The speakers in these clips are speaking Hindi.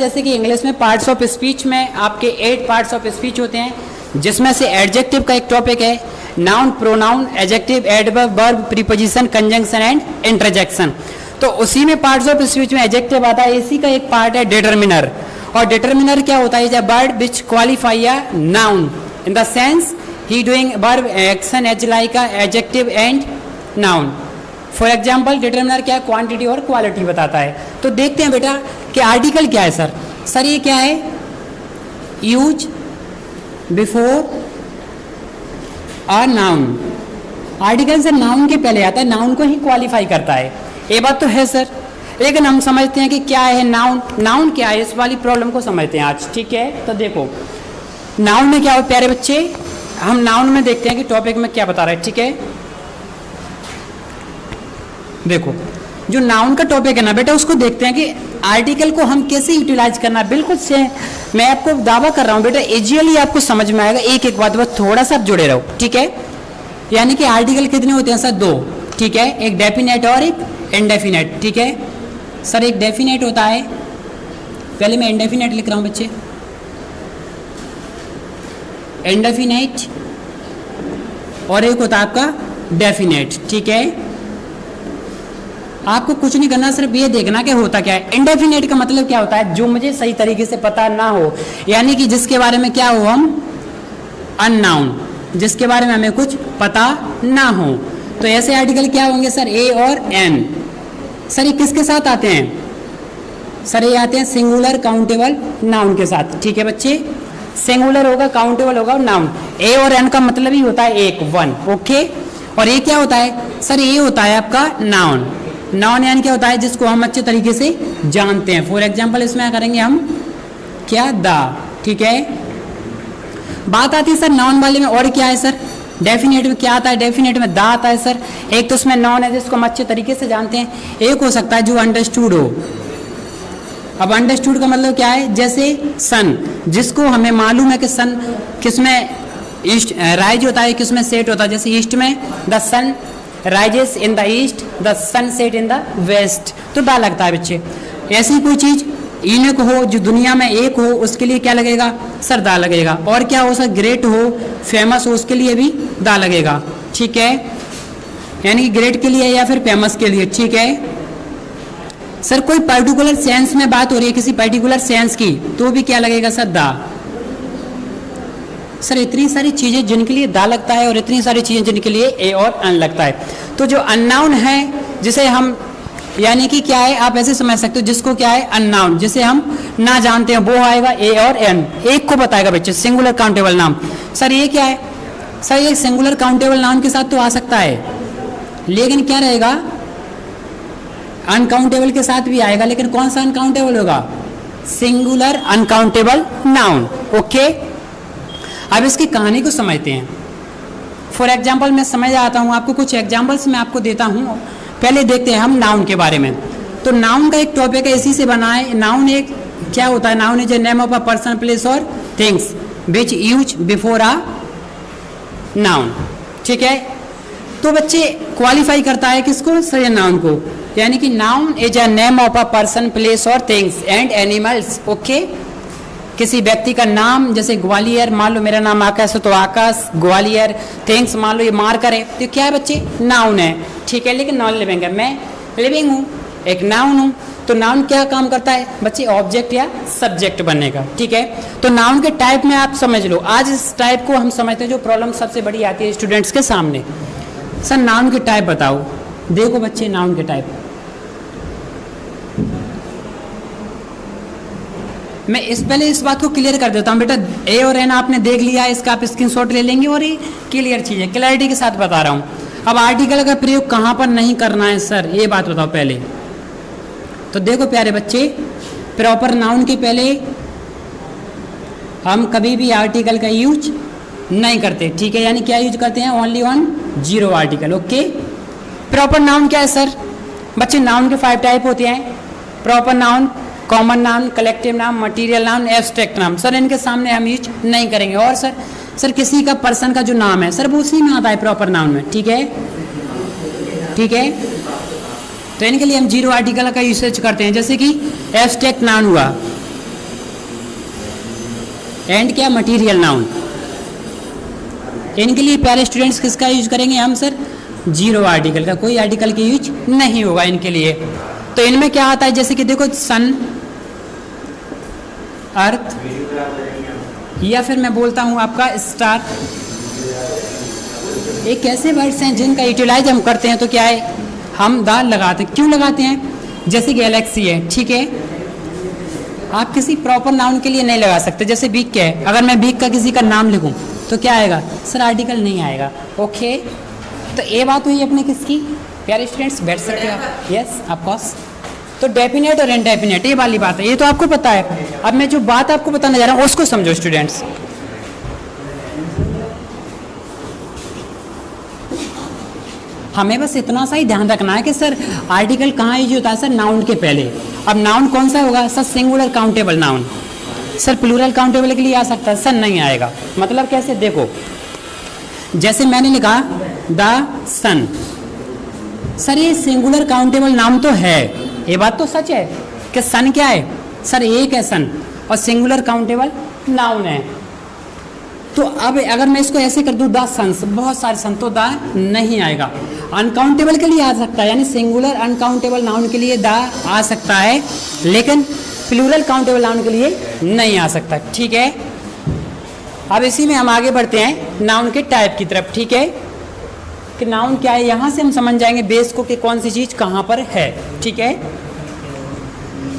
जैसे कि इंग्लिश में पार्ट्स ऑफ स्पीच में आपके 8 पार्ट्स ऑफ स्पीच होते हैं, जिसमें से एडजेक्टिव का एक टॉपिक है, noun, pronoun, adjective, adverb, verb, preposition, conjunction and interjection. तो उसी में पार्ट्स ऑफ स्पीच में एडजेक्टिव आता है, इसी का एक पार्ट है डिटर्मिनर। और डिटर्मिनर क्या होता है? Word which qualify a noun in the sense he doing verb action as like a adjective and noun. For example determiner क्या है? क्वांटिटी और क्वालिटी बताता है। तो देखते हैं बेटा कि आर्टिकल क्या है। सर ये क्या है? Use before a noun. Article से नाउन के पहले आता है, नाउन को ही क्वालिफाई करता है। ये बात तो है सर, लेकिन हम समझते हैं कि क्या है नाउन। नाउन क्या है, इस वाली प्रॉब्लम को समझते हैं आज। ठीक है, तो देखो नाउन में क्या हो प्यारे बच्चे, हम नाउन में देखते हैं कि टॉपिक में क्या बता रहा है। ठीक है, देखो जो नाउन का टॉपिक है ना बेटा, उसको देखते हैं कि आर्टिकल को हम कैसे यूटिलाइज करना। बिल्कुल से मैं आपको दावा कर रहा हूँ बेटा, इजीली आपको समझ में आएगा। एक एक बात बस थोड़ा सा जुड़े रहो। ठीक है, यानी कि आर्टिकल कितने होते हैं सर? 2। ठीक है, एक डेफिनेट और एक इनडेफिनेट। ठीक है सर, एक डेफिनेट होता है, पहले मैं इनडेफिनेट लिख रहा हूँ बच्चे, इनडेफिनेट, और एक होता है आपका डेफिनेट। ठीक है, आपको कुछ नहीं करना, सिर्फ ये देखना कि होता क्या है। इंडेफिनेट का मतलब क्या होता है? जो मुझे सही तरीके से पता ना हो, यानी कि जिसके बारे में क्या हो, हम अननाउन, जिसके बारे में हमें कुछ पता ना हो। तो ऐसे आर्टिकल क्या होंगे सर? ए और एन। सर ये किसके साथ आते हैं? सर ये आते हैं सिंगुलर काउंटेबल नाउन के साथ। ठीक है बच्चे, सिंगुलर होगा, काउंटेबल होगा, नाउन। ए और एन का मतलब ही होता है एक, 1। ओके, और ये क्या होता है सर? ये होता है आपका नाउन। नाउन यानी क्या होता है? जिसको हम अच्छे तरीके से जानते हैं। फॉर एग्जाम्पल इसमें करेंगे हम क्या? दा। ठीक है, बात आती है सर नाउन वाले में, और क्या है सर? डेफिनेट में क्या आता है? डेफिनेट में दा आता है सर। एक तो उसमें नाउन है जिसको हम अच्छे तरीके से जानते हैं, एक हो सकता है जो अंडरस्टूड हो। अब अंडरस्टूड का मतलब क्या है? जैसे सन, जिसको हमें मालूम है कि सन किसमें ईस्ट राइज होता है, किसमें सेट होता है। जैसे ईस्ट में the sun rises in the east, the sun set in the west, तो दा लगता है बच्चे। ऐसी कोई चीज यूनिक हो, जो दुनिया में एक हो, उसके लिए क्या लगेगा सर? दा लगेगा। और क्या हो सर? ग्रेट हो, फेमस हो, उसके लिए भी दा लगेगा। ठीक है, यानी कि ग्रेट के लिए या फिर फेमस के लिए। ठीक है सर, कोई पर्टिकुलर सेंस में बात हो रही है, किसी पर्टिकुलर सेंस की, तो भी क्या लगेगा सर? दा। सर इतनी सारी चीजें जिनके लिए दा लगता है और इतनी सारी चीजें जिनके लिए ए और अन लगता है। तो जो अननाउन है, जिसे हम, यानी कि क्या है, आप ऐसे समझ सकते हो, जिसको क्या है अननाउन, जिसे हम ना जानते हैं, वो आएगा ए और एन। एक को बताएगा बच्चे, सिंगुलर काउंटेबल नाउन। सर ये क्या है? सर ये सिंगुलर काउंटेबल नाउन के साथ तो आ सकता है, लेकिन क्या रहेगा? अनकाउंटेबल के साथ भी आएगा, लेकिन कौन सा अनकाउंटेबल होगा? Singular uncountable noun. ओके, अब इसकी कहानी को समझते हैं। फॉर एग्जाम्पल मैं समझ आता हूँ आपको, कुछ एग्जाम्पल्स मैं आपको देता हूँ। पहले देखते हैं हम नाउन के बारे में। तो नाउन का एक टॉपिक है, इसी से बना है। नाउन एक क्या होता है? Noun is a name of a person, place और things which use before a noun. ठीक है, तो बच्चे क्वालिफाई करता है किसको सर? नाउन को, यानी कि noun is a name of a person, place और थिंग्स एंड एनिमल्स। ओके, किसी व्यक्ति का नाम, जैसे ग्वालियर, मान लो मेरा नाम आकाश है तो आकाश, ग्वालियर। थिंग्स मान लो ये मार्कर है, तो क्या है बच्चे? नाउन है। ठीक है, लेकिन नॉन लिविंग है, मैं लिविंग हूँ, एक नाउन हूँ। तो नाउन क्या काम करता है बच्चे? ऑब्जेक्ट या सब्जेक्ट बनने का। ठीक है, तो नाउन के टाइप में आप समझ लो। आज इस टाइप को हम समझते हैं, जो प्रॉब्लम सबसे बड़ी आती है स्टूडेंट्स के सामने। सर नाउन के टाइप बताओ। देखो बच्चे, नाउन के टाइप मैं पहले इस बात को क्लियर कर देता हूँ बेटा। ए और एन आपने देख लिया, इसका आप स्क्रीनशॉट ले लेंगे, और ये क्लियर चीज़ है, क्लैरिटी के साथ बता रहा हूँ। अब आर्टिकल का प्रयोग कहाँ पर नहीं करना है सर, ये बात बताओ पहले। तो देखो प्यारे बच्चे, प्रॉपर नाउन के पहले हम कभी भी आर्टिकल का यूज नहीं करते। ठीक है, यानी क्या यूज करते हैं? Only on 0 article. Okay, proper noun क्या है सर? बच्चे नाउन के 5 टाइप होते हैं। Proper noun, common noun, collective noun, material noun, abstract noun. Sir इनके सामने हम यूज नहीं करेंगे। और सर किसी का पर्सन का जो नाम है सर, वो उसी में आता है प्रॉपर नाउन में। ठीक है, ठीक है, तो इनके लिए हम 0 आर्टिकल का यूसेज करते हैं। जैसे कि एब्स्ट्रैक्ट नाउन हुआ, एंड क्या मटीरियल नाउन। इनके लिए प्यारे स्टूडेंट्स किसका यूज करेंगे हम सर, जीरो आर्टिकल का, कोई आर्टिकल की यूज नहीं होगा इनके लिए। तो इनमें क्या आता है, जैसे कि देखो सन, अर्थ, या फिर मैं बोलता हूं आपका स्टार, एक ऐसे वर्ड्स हैं जिनका यूटिलाइज हम करते हैं तो क्या है, हम द लगाते हैं। क्यों लगाते हैं, जैसे गैलेक्सी है, ठीक है, आप किसी प्रॉपर नाउन के लिए नहीं लगा सकते। जैसे बीक क्या है, अगर मैं बीक का किसी का नाम लिखूं तो क्या आएगा सर, आर्टिकल नहीं आएगा। ओके, तो ये बात हुई अपने किसकी, प्यारे स्टूडेंट्स बैठ सकते हो आप, यस ऑफ कोर्स। तो डेफिनेट और इनडेफिनेट ये वाली बात है, ये तो आपको पता है। अब मैं जो बात आपको बताने जा रहा हूँ उसको समझो स्टूडेंट्स। हमें बस इतना सा ही ध्यान रखना है कि सर आर्टिकल कहाँ यूज होता है सर, नाउन के पहले। अब नाउन कौन सा होगा sir, singular countable noun. Sir plural countable के लिए आ सकता है सर, नहीं आएगा। मतलब कैसे, देखो जैसे मैंने लिखा द सन, सर ये सिंगुलर काउंटेबल नाउन तो है, ये बात तो सच है कि सन क्या है सर, एक है सन, और सिंगुलर काउंटेबल नाउन है। तो अब अगर मैं इसको ऐसे कर दूं द सन्स, बहुत सारे सन, तो द नहीं आएगा। अनकाउंटेबल के लिए आ सकता है, यानी सिंगुलर अनकाउंटेबल नाउन के लिए द आ सकता है, लेकिन प्लूरल काउंटेबल नाउन के लिए नहीं आ सकता, ठीक है। अब इसी में हम आगे बढ़ते हैं नाउन के टाइप की तरफ, ठीक है, कि नाउन क्या है, यहां से हम समझ जाएंगे बेस को कि कौन सी चीज कहां पर है, ठीक है।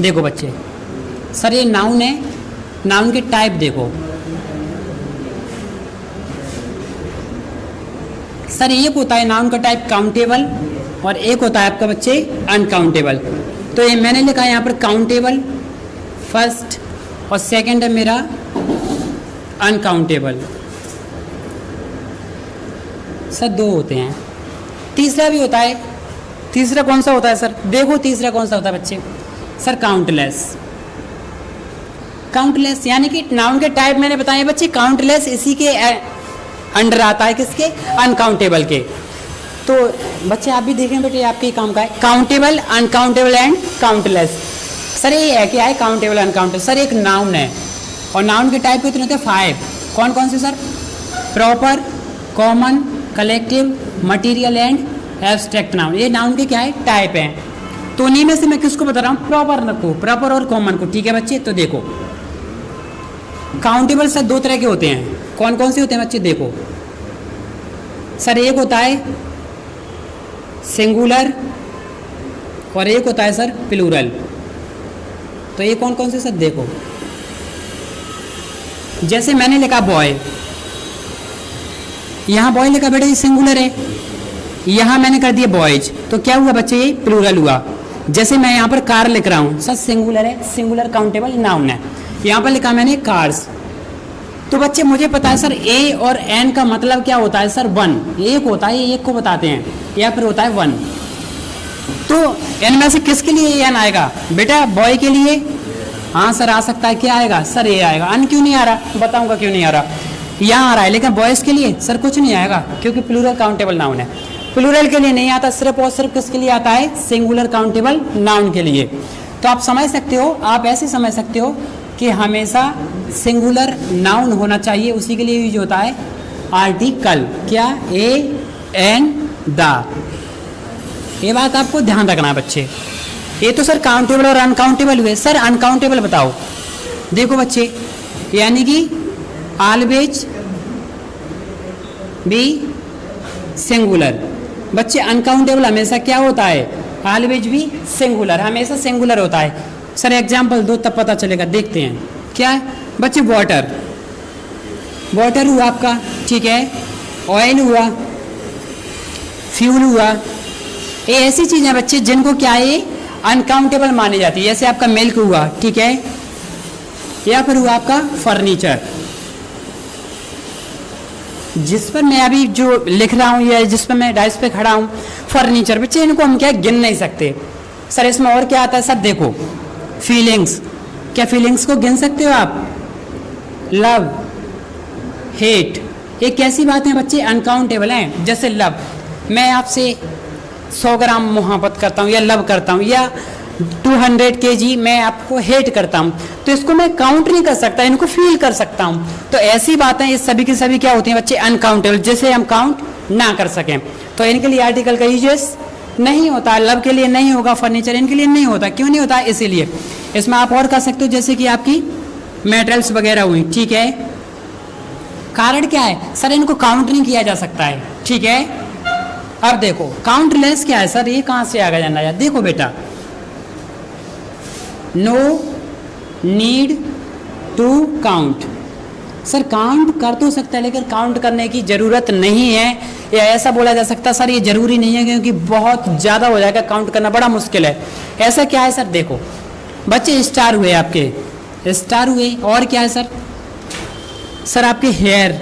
देखो बच्चे, सर ये नाउन है, नाउन के टाइप देखो सर, एक होता है नाउन का टाइप काउंटेबल और एक होता है आपका बच्चे अनकाउंटेबल। तो ये मैंने लिखा है यहाँ पर काउंटेबल फर्स्ट, और सेकंड है मेरा अनकाउंटेबल। सर दो होते हैं, तीसरा भी होता है। तीसरा कौन सा होता है सर, देखो तीसरा कौन सा होता है बच्चे, सर काउंटलेस। काउंटलेस यानी कि नाउन के टाइप मैंने बताए बच्चे, काउंटलेस इसी के अंडर आता है, किसके, अनकाउंटेबल के। तो बच्चे आप भी देखें बेटे, आपके काम का है countable, uncountable and countless. Sir ये है क्या है, काउंटेबल अनकाउंटेबल। सर एक नाउन है और नाउन के टाइप कितने होते हैं, 5। कौन कौन से sir, proper, common, collective, material and abstract noun. ये नाउन के क्या है, टाइप हैं। तो उन्हीं में से मैं किसको बता रहा हूँ, प्रॉपर रखो, प्रॉपर और कॉमन को, ठीक है बच्चे। तो देखो काउंटेबल सर दो तरह के होते हैं, कौन कौन से होते हैं बच्चे, देखो सर एक होता है सिंगुलर और एक होता है सर प्लूरल। तो ये कौन कौन से सर, देखो जैसे मैंने लिखा बॉय, यहां बॉय लिखा बेटा, ये सिंगुलर है, यहां मैंने कर दिया बॉयज, तो क्या हुआ बच्चे, ये प्लूरल हुआ। जैसे मैं यहां पर कार लिख रहा हूं सर, सिंगुलर है, सिंगुलर काउंटेबल नाउन है, यहां पर लिखा मैंने कार्स। तो बच्चे मुझे पता है सर ए और एन का मतलब क्या होता है सर, 1 एक होता है, एक को बताते हैं, या फिर होता है 1। तो एन में से किसके लिए एन आएगा बेटा, बॉय के लिए, हाँ सर आ सकता है, क्या आएगा सर ए आएगा। अन क्यों नहीं आ रहा, बताऊंगा क्यों नहीं आ रहा, यहाँ आ रहा है, लेकिन बॉयज के लिए सर कुछ नहीं आएगा क्योंकि प्लूरल काउंटेबल नाउन है। प्लूरल के लिए नहीं आता, सिर्फ और सिर्फ किसके लिए आता है, सिंगुलर काउंटेबल नाउन के लिए। तो आप समझ सकते हो, आप ऐसे समझ सकते हो कि हमेशा सिंगुलर नाउन होना चाहिए, उसी के लिए यूज होता है आर्टिकल, क्या, ए एन द। ये बात आपको ध्यान रखना है बच्चे। ये तो सर काउंटेबल और अनकाउंटेबल हुए। सर अनकाउंटेबल बताओ, देखो बच्चे, यानी कि ऑलवेज बी सिंगुलर। बच्चे अनकाउंटेबल हमेशा क्या होता है, ऑलवेज बी सिंगुलर, हमेशा सिंगुलर होता है। सर एग्जाम्पल दो तब पता चलेगा, देखते हैं क्या है बच्चे। वाटर, वाटर हुआ आपका, ठीक है, ऑयल हुआ, फ्यूल हुआ। ये ऐसी चीजें बच्चे जिनको क्या है, अनकाउंटेबल मानी जाती है। जैसे आपका मिल्क हुआ, ठीक है, या फिर हुआ आपका फर्नीचर, जिस पर मैं अभी जो लिख रहा हूँ या जिस पर मैं डाइस पे खड़ा हूँ, फर्नीचर। बच्चे इनको हम क्या गिन नहीं सकते। सर इसमें और क्या आता है सर, देखो फीलिंग्स, क्या फीलिंग्स को गिन सकते हो आप, लव, हेट, ये कैसी बातें हैं बच्चे, अनकाउंटेबल हैं। जैसे लव, मैं आपसे 100 ग्राम मोहब्बत करता हूँ या लव करता हूँ, या 200 kg मैं आपको हेट करता हूँ, तो इसको मैं काउंट नहीं कर सकता, इनको फील कर सकता हूँ। तो ऐसी बातें ये सभी की सभी क्या होती हैं बच्चे, अनकाउंटेबल, जिसे हम काउंट ना कर सकें। तो इनके लिए आर्टिकल का यूजेस नहीं होता, लव के लिए नहीं होगा, फर्नीचर इनके लिए नहीं होता। क्यों नहीं होता, इसीलिए। इसमें आप और कर सकते हो, जैसे कि आपकी मेटल्स वगैरह हुई, ठीक है। कारण क्या है सर, इनको काउंट नहीं किया जा सकता है, ठीक है। अब देखो काउंटलेस क्या है सर, ये कहाँ से आ गया जाना है, देखो बेटा, no need to count. Sir count कर तो सकता है, लेकिन काउंट करने की ज़रूरत नहीं है, या ऐसा बोला जा सकता है सर ये ज़रूरी नहीं है, क्योंकि बहुत ज़्यादा हो जाएगा, काउंट करना बड़ा मुश्किल है। ऐसा क्या है सर, देखो बच्चे स्टार हुए, आपके स्टार हुए, और क्या है सर, सर आपके हेयर,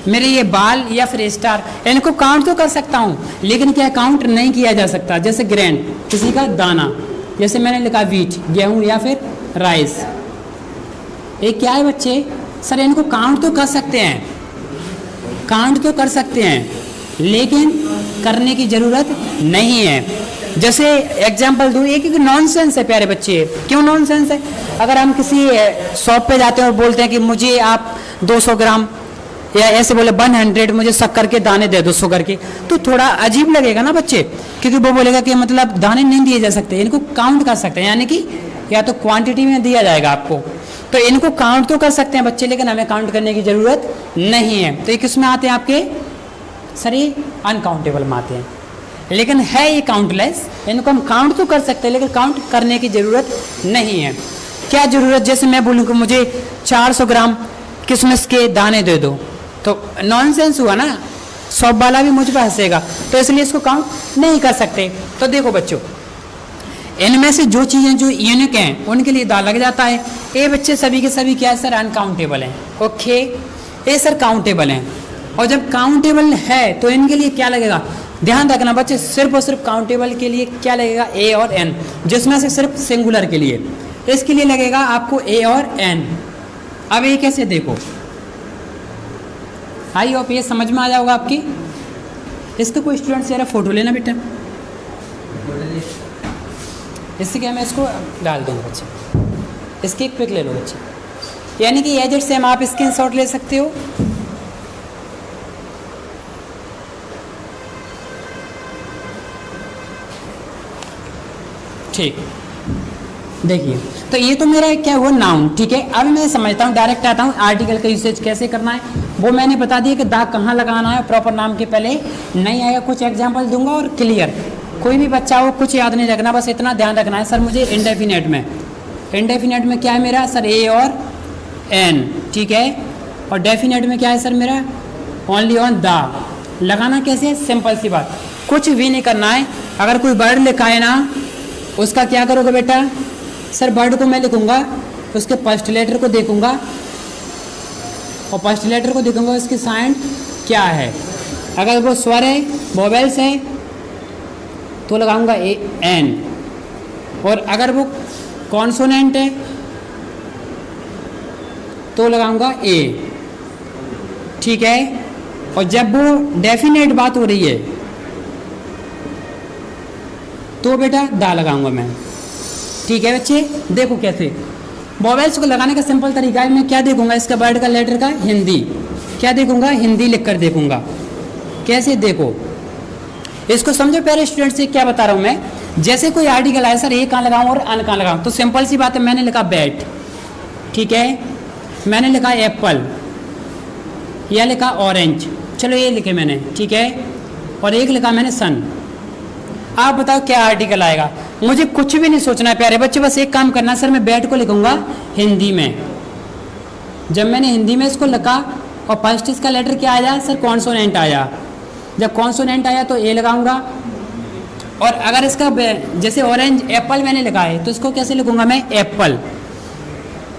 मेरे ये बाल या फिर स्टार, इनको काउंट तो कर सकता हूँ, लेकिन क्या काउंट नहीं किया जा सकता। जैसे ग्रेन, किसी का दाना, जैसे मैंने लिखा वीट, गेहूँ या फिर राइस, ये क्या है बच्चे, सर इनको काउंट तो कर सकते हैं, काउंट तो कर सकते हैं, लेकिन करने की ज़रूरत नहीं है। जैसे एग्जाम्पल दूँ, एक नॉनसेंस है प्यारे बच्चे। क्यों नॉनसेंस है, अगर हम किसी शॉप पे जाते हैं और बोलते हैं कि मुझे आप 200 ग्राम या ऐसे बोले 100 मुझे शक्कर के दाने दे दो, शुगर के, तो थोड़ा अजीब लगेगा ना बच्चे, क्योंकि वो बोलेगा कि मतलब दाने नहीं दिए जा सकते। इनको काउंट कर सकते हैं, यानी कि या तो क्वांटिटी में दिया जाएगा आपको, तो इनको काउंट तो कर सकते हैं बच्चे, लेकिन हमें काउंट करने की ज़रूरत नहीं है। तो ये किस में आते हैं आपके, सर ये अनकाउंटेबल में आते हैं, लेकिन है ये काउंटलेस, इनको हम काउंट तो कर सकते हैं, लेकिन काउंट करने की ज़रूरत नहीं है। क्या ज़रूरत, जैसे मैं बोलूँ कि मुझे 400 ग्राम किशमिश के दाने दे दो, तो नॉनसेंस हुआ ना, शॉप वाला भी मुझ पर हंसेगा, तो इसलिए इसको काउंट नहीं कर सकते। तो देखो बच्चों, इनमें से जो चीज़ें जो यूनिक हैं उनके लिए दा लग जाता है। ये बच्चे सभी के सभी क्या है सर, अनकाउंटेबल हैं, ओके। ये सर काउंटेबल हैं, और जब काउंटेबल है तो इनके लिए क्या लगेगा, ध्यान रखना बच्चे, सिर्फ और सिर्फ काउंटेबल के लिए क्या लगेगा, ए और एन, जिसमें से सिर्फ सिंगुलर के लिए, इसके लिए लगेगा आपको ए और एन। अब ये कैसे, देखो आई होप ये समझ में आ जाओगा आपकी। इसके कोई स्टूडेंट से फोटो लेना बेटा, इससे क्या मैं इसको डाल दूँगा बच्चे, इसकी एक पिक ले लो बच्चे, यानी कि एजेड से हम आप स्क्रीनशॉट ले सकते हो। ठीक, देखिए तो ये तो मेरा क्या हुआ नाउन, ठीक है। अब मैं समझता हूँ, डायरेक्ट आता हूँ आर्टिकल का यूसेज कैसे करना है, वो मैंने बता दिया कि दाग कहाँ लगाना है, प्रॉपर नाम के पहले नहीं आएगा, कुछ एग्जांपल दूंगा और क्लियर, कोई भी बच्चा हो कुछ याद नहीं रखना, बस इतना ध्यान रखना है सर मुझे इंडेफिनेट में, इंडेफिनेट में क्या है मेरा सर, ए और एन, ठीक है। और डेफिनेट में क्या है सर मेरा, ओनली ऑन द। लगाना कैसे है, सिंपल सी बात, कुछ भी नहीं करना है। अगर कोई वर्ड लिखा है ना, उसका क्या करोगे बेटा, सर वर्ड को मैं लिखूंगा, उसके फर्स्ट लेटर को देखूंगा, और फर्स्ट लेटर को देखूंगा उसकी साउंड क्या है। अगर वो स्वर है, वोवेल्स है, तो लगाऊंगा ए एन, और अगर वो कॉन्सोनेंट है तो लगाऊंगा ए, ठीक है। और जब वो डेफिनेट बात हो रही है तो बेटा दा लगाऊंगा मैं, ठीक है बच्चे। देखो कैसे, वोवेल्स को लगाने का सिंपल तरीका है, मैं क्या देखूंगा, इसका वर्ड का लेटर का हिंदी, क्या देखूंगा, हिंदी लिखकर देखूंगा। कैसे, देखो इसको समझो प्यारे स्टूडेंट से क्या बता रहा हूँ मैं। जैसे कोई आर्टिकल आया सर, ए कहाँ लगाऊं और अन कहाँ लगाऊं, तो सिंपल सी बात है, मैंने लिखा बैट, ठीक है, मैंने लिखा एप्पल, या लिखा ऑरेंज, चलो ये लिखे मैंने, ठीक है, और एक लिखा मैंने सन। आप बताओ क्या आर्टिकल आएगा, मुझे कुछ भी नहीं सोचना है प्यारे बच्चे, बस एक काम करना है सर, मैं बैट को लिखूंगा हिंदी में। जब मैंने हिंदी में इसको लिखा और फर्स्ट इसका लेटर क्या आया सर, कॉन्सोनेंट आया, जब कॉन्सोनेंट आया तो ए लगाऊंगा। और अगर इसका जैसे ऑरेंज एप्पल मैंने लिखा है, तो इसको कैसे लिखूंगा मैं, एप्पल।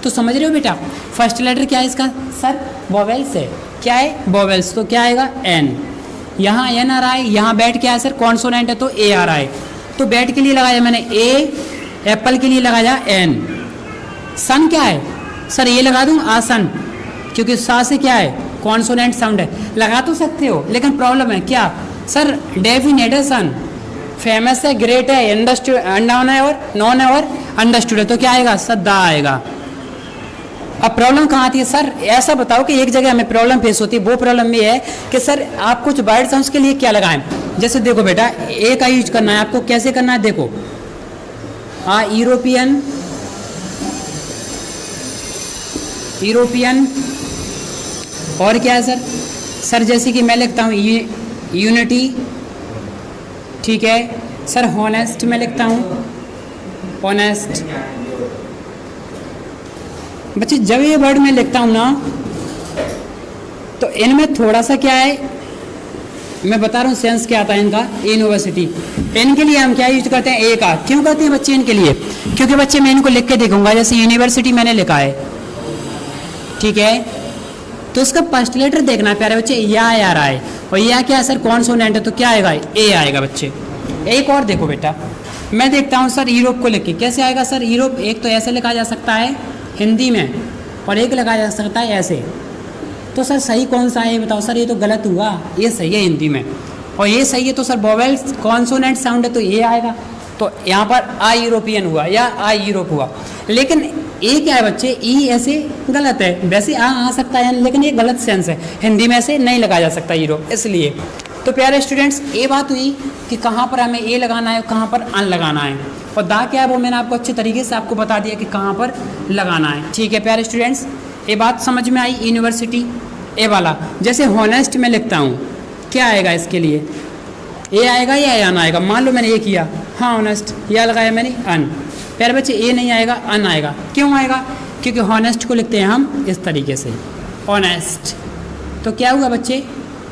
तो समझ रहे हो बेटा, फर्स्ट लेटर क्या है इसका सर, वोवेल्स है, क्या है, वोवेल्स, तो क्या आएगा, एन। यहाँ एन आ रहा है, यहाँ बैट क्या है सर, कॉन्सोनेंट है, तो ए आ रहा है, तो बैट के लिए लगाया मैंने ए, एप्पल के लिए लगाया एन। सन क्या है सर, ये लगा दूँ आसन, क्योंकि सा से क्या है, कॉन्सोनेंट साउंड है, लगा तो सकते हो, लेकिन प्रॉब्लम है क्या सर, डेफिनेट है सन, फेमस है, ग्रेट है, अंडरस्टूड, अननोन है और नॉन है और अंडरस्टूड है, तो क्या आएगा सर द आएगा। अब प्रॉब्लम कहाँ आती है सर, ऐसा बताओ कि एक जगह हमें प्रॉब्लम फेस होती है, वो प्रॉब्लम ये है कि सर आप कुछ वर्ड्स हैं उसके लिए क्या लगाएं। जैसे देखो बेटा ए का यूज करना है आपको, कैसे करना है देखो, यूरोपियन, यूरोपियन और क्या है सर, सर जैसे कि मैं लिखता हूँ यूनिटी, ठीक है सर, हॉनेस्ट मैं लिखता हूँ, ऑनेस्ट। बच्चे जब ये वर्ड मैं लिखता हूँ ना तो इनमें थोड़ा सा क्या है, मैं बता रहा हूँ सेंस क्या आता है इनका, यूनिवर्सिटी, इनके लिए हम क्या यूज करते हैं ए का, क्यों करते हैं बच्चे इनके लिए, क्योंकि बच्चे मैं इनको लिख के देखूंगा, जैसे यूनिवर्सिटी मैंने लिखा है, ठीक है, तो इसका फर्स्ट लेटर देखना है प्यारे बच्चे, या आ रहा है, और या क्या है सर कॉन्सोनेंट है, तो क्या आएगा ए आएगा बच्चे। एक और देखो बेटा, मैं देखता हूँ सर यूरोप को लिख के, कैसे आएगा सर यूरोप, एक तो ऐसे लिखा जा सकता है हिंदी में और एक लिखा जा सकता है ऐसे, तो सर सही कौन सा है ये बताओ सर, ये तो गलत हुआ, ये सही है हिंदी में और ये सही है, तो सर वोवेल्स कॉन्सोनेंट साउंड है तो ये आएगा, तो यहाँ पर आ यूरोपियन हुआ या आ यूरोप हुआ, लेकिन ए क्या है बच्चे, ई ऐसे गलत है, वैसे आ सकता है लेकिन ये गलत सेंस है, हिंदी में ऐसे नहीं लगा जा सकता यूरोप, इसलिए। तो प्यारे स्टूडेंट्स ये बात हुई कि कहाँ पर हमें ए लगाना है, कहाँ पर अन लगाना है, और दा क्या है वो मैंने आपको अच्छे तरीके से आपको बता दिया कि कहाँ पर लगाना है, ठीक है प्यारे स्टूडेंट्स, ये बात समझ में आई। यूनिवर्सिटी ए वाला, जैसे हॉनेस्ट में लिखता हूँ, क्या आएगा इसके लिए, ए आएगा या अन आएगा, मान लो मैंने ए किया, हाँ ऑनेस्ट, या लगाया मैंने अन, प्यारे बच्चे ए नहीं आएगा अन आएगा, क्यों आएगा, क्योंकि हॉनेस्ट को लिखते हैं हम इस तरीके से, ऑनेस्ट, तो क्या हुआ बच्चे,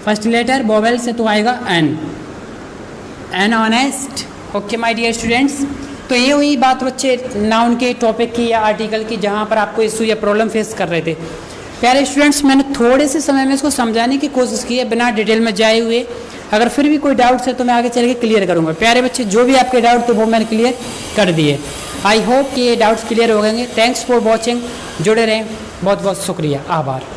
फर्स्ट लेटर वोवेल से तो आएगा an honest. Okay my dear students, तो ये हुई बात बच्चे नाउन के टॉपिक की या आर्टिकल की, जहाँ पर आपको इशू या प्रॉब्लम फेस कर रहे थे। प्यारे स्टूडेंट्स मैंने थोड़े से समय में इसको समझाने की कोशिश की है बिना डिटेल में जाए हुए, अगर फिर भी कोई डाउट्स है तो मैं आगे चल के क्लियर करूँगा। प्यारे बच्चे जो भी आपके डाउट थे वो मैंने क्लियर कर दिए, आई होप कि ये डाउट्स क्लियर हो गएंगे। थैंक्स फॉर वॉचिंग, जुड़े रहें, बहुत बहुत शुक्रिया, आभार।